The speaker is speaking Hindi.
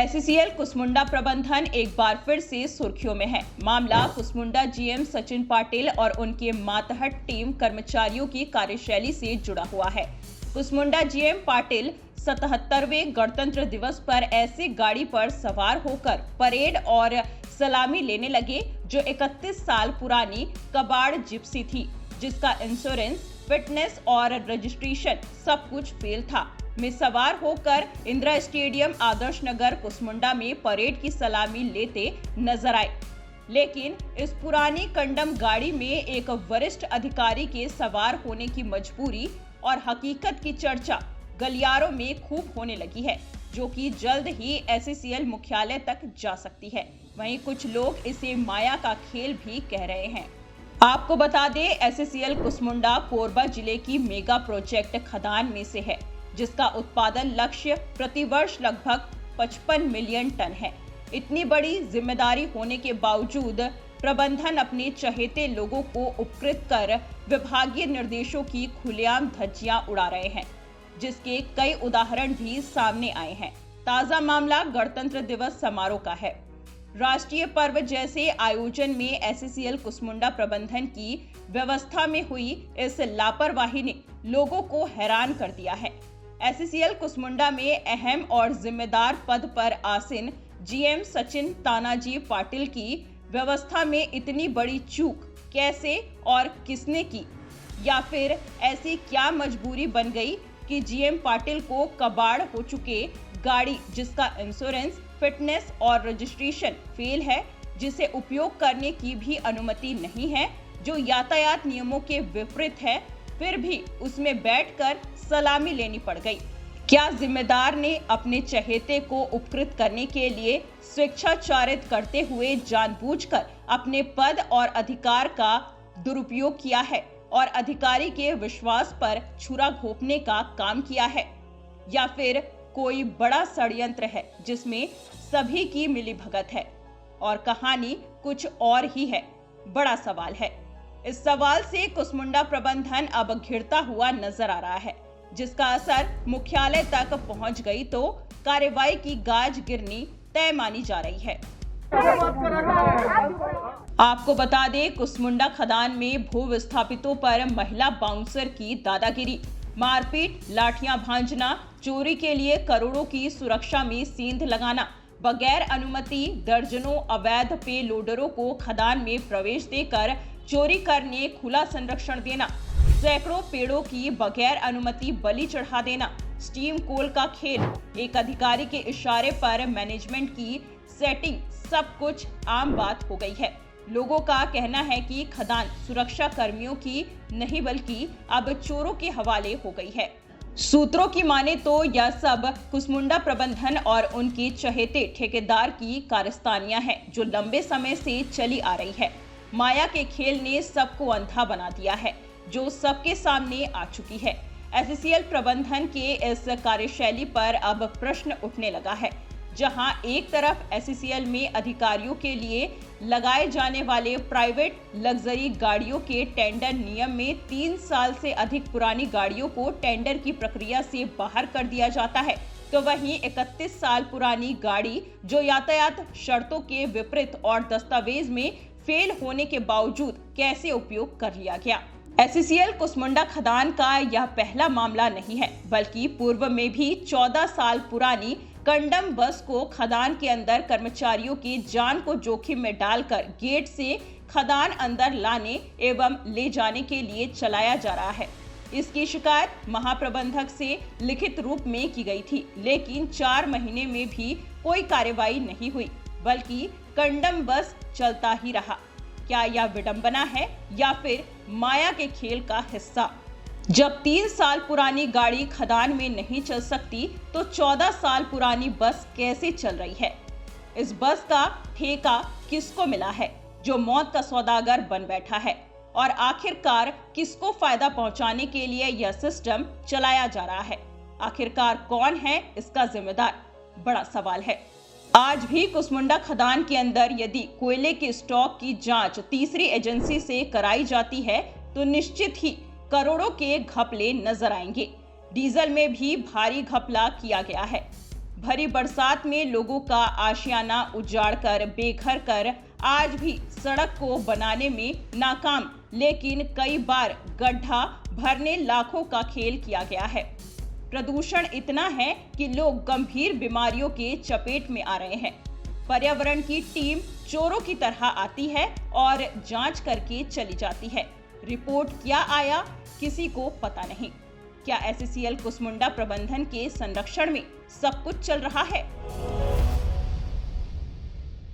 एससीएल कुसमुंडा प्रबंधन एक बार फिर से सुर्खियों में है। मामला कुसमुंडा जीएम सचिन पाटिल और उनके मातहत टीम कर्मचारियों की कार्यशैली से जुड़ा हुआ है। कुसमुंडा जीएम पाटिल 77वें गणतंत्र दिवस पर ऐसी गाड़ी पर सवार होकर परेड और सलामी लेने लगे जो 31 साल पुरानी कबाड़ जिप्सी थी, जिसका इंश्योरेंस, फिटनेस और रजिस्ट्रेशन सब कुछ फेल था, में सवार होकर इंदिरा स्टेडियम आदर्श नगर कुसमुंडा में परेड की सलामी लेते नजर आए। लेकिन इस पुरानी कंडम गाड़ी में एक वरिष्ठ अधिकारी के सवार होने की मजबूरी और हकीकत की चर्चा गलियारों में खूब होने लगी है, जो कि जल्द ही एससीएल मुख्यालय तक जा सकती है। वहीं कुछ लोग इसे माया का खेल भी कह रहे हैं। आपको बता दें, एससीएल कुसमुंडा कोरबा जिले की मेगा प्रोजेक्ट खदान में से है, जिसका उत्पादन लक्ष्य प्रतिवर्ष लगभग 55 मिलियन टन है। इतनी बड़ी जिम्मेदारी होने के बावजूद प्रबंधन अपने चहेते लोगों को उपकृत कर विभागीय निर्देशों की खुलेआम धज्जियां उड़ा रहे हैं, जिसके कई उदाहरण भी सामने आए हैं। ताजा मामला गणतंत्र दिवस समारोह का है। राष्ट्रीय पर्व जैसे आयोजन में एससीएल कुसमुंडा प्रबंधन की व्यवस्था में हुई इस लापरवाही ने लोगों को हैरान कर दिया है। एससीएल कुसमुंडा में अहम और जिम्मेदार पद पर आसीन जीएम सचिन तानाजी पाटिल की व्यवस्था में इतनी बड़ी चूक कैसे और किसने की, या फिर ऐसी क्या मजबूरी बन गई कि जीएम पाटिल को कबाड़ हो चुके गाड़ी जिसका इंश्योरेंस, फिटनेस और रजिस्ट्रेशन फेल है, जिसे उपयोग करने की भी अनुमति नहीं है, जो यातायात नियमों के विपरीत है, फिर भी उसमें बैठकर सलामी लेनी पड़ गई। क्या जिम्मेदार ने अपने चहेते को उपकृत करने के लिए स्वेच्छाचारित करते हुए जानबूझकर अपने पद और अधिकार का दुरुपयोग किया है और अधिकारी के विश्वास पर छुरा घोंपने का काम किया है, या फिर कोई बड़ा षड्यंत्र है जिसमें सभी की मिलीभगत है और कहानी कुछ और ही है? बड़ा सवाल है। इस सवाल से कुसमुंडा प्रबंधन अब घिरता हुआ नजर आ रहा है, जिसका असर मुख्यालय तक पहुंच गई तो कार्रवाई की गाज गिरनी तय मानी जा रही है। आपको बता दें, कुसमुंडा खदान में भू विस्थापितों पर महिला बाउंसर की दादागिरी, मारपीट, लाठियां भांजना, चोरी के लिए करोड़ों की सुरक्षा में सेंध लगाना, बगैर अनुमति दर्जनों अवैध पे लोडरों को खदान में प्रवेश देकर चोरी करने खुला संरक्षण देना, सैकड़ों पेड़ों की बगैर अनुमति बलि चढ़ा देना, स्टीम कोल का खेल, एक अधिकारी के इशारे पर मैनेजमेंट की सेटिंग, सब कुछ आम बात हो गई है। लोगों का कहना है कि खदान सुरक्षा कर्मियों की नहीं बल्कि अब चोरों के हवाले हो गई है। सूत्रों की माने तो यह सब कुसमुंडा प्रबंधन और उनके चहेते ठेकेदार की कारस्तानियां हैं, जो लंबे समय से चली आ रही है। माया के खेल ने सबको अंधा बना दिया है, जो सबके सामने आ चुकी है। एससीएल प्रबंधन के इस कार्यशैली पर अब प्रश्न उठने लगा है, जहां एक तरफ एससीएल में अधिकारियों के लिए लगाए जाने वाले प्राइवेट लग्जरी गाड़ियों के टेंडर नियम में 3 साल से अधिक पुरानी गाड़ियों को टेंडर की प्रक्रिया से बाहर कर दिया जाता है, तो वहीं 31 साल पुरानी गाड़ी जो यातायात शर्तों के विपरीत और दस्तावेज में फेल होने के बावजूद कैसे उपयोग कर लिया गया। एससीएल कुसमुंडा खदान का यह पहला मामला नहीं है, बल्कि पूर्व में भी 14 साल पुरानी कंडम बस को खदान के अंदर कर्मचारियों की जान को जोखिम में डालकर गेट से खदान अंदर लाने एवं ले जाने के लिए चलाया जा रहा है। इसकी शिकायत महाप्रबंधक से लिखित रूप में की गई थी, लेकिन 4 महीने में भी कोई कार्रवाई नहीं हुई, बल्कि कंडम बस चलता ही रहा। क्या यह विडंबना है या फिर माया के खेल का हिस्सा? जब 3 साल पुरानी गाड़ी खदान में नहीं चल सकती, तो 14 साल पुरानी बस कैसे चल रही है? इस बस का ठेका किसको मिला है, जो मौत का सौदागर बन बैठा है? और आखिरकार किसको फायदा पहुंचाने के लिए यह सिस्टम चलाया जा रहा है? आखिरकार कौन है इसका जिम्मेदार? बड़ा सवाल है। आज भी कुसमुंडा खदान के अंदर यदि कोयले के स्टॉक की जांच तीसरी एजेंसी से कराई जाती है, तो निश्चित ही करोड़ों के घपले नजर आएंगे। डीजल में भी भारी घपला किया गया है। भरी बरसात में लोगों का आशियाना उजाड़कर बेघर कर आज भी सड़क को बनाने में नाकाम, लेकिन कई बार गड्ढा भरने लाखों का खेल किया गया है। प्रदूषण इतना है कि लोग गंभीर बीमारियों के चपेट में आ रहे हैं। पर्यावरण की टीम चोरों की तरह आती है और जांच करके चली जाती है। रिपोर्ट क्या आया किसी को पता नहीं। क्या SCCL कुसमुंडा प्रबंधन के संरक्षण में सब कुछ चल रहा है?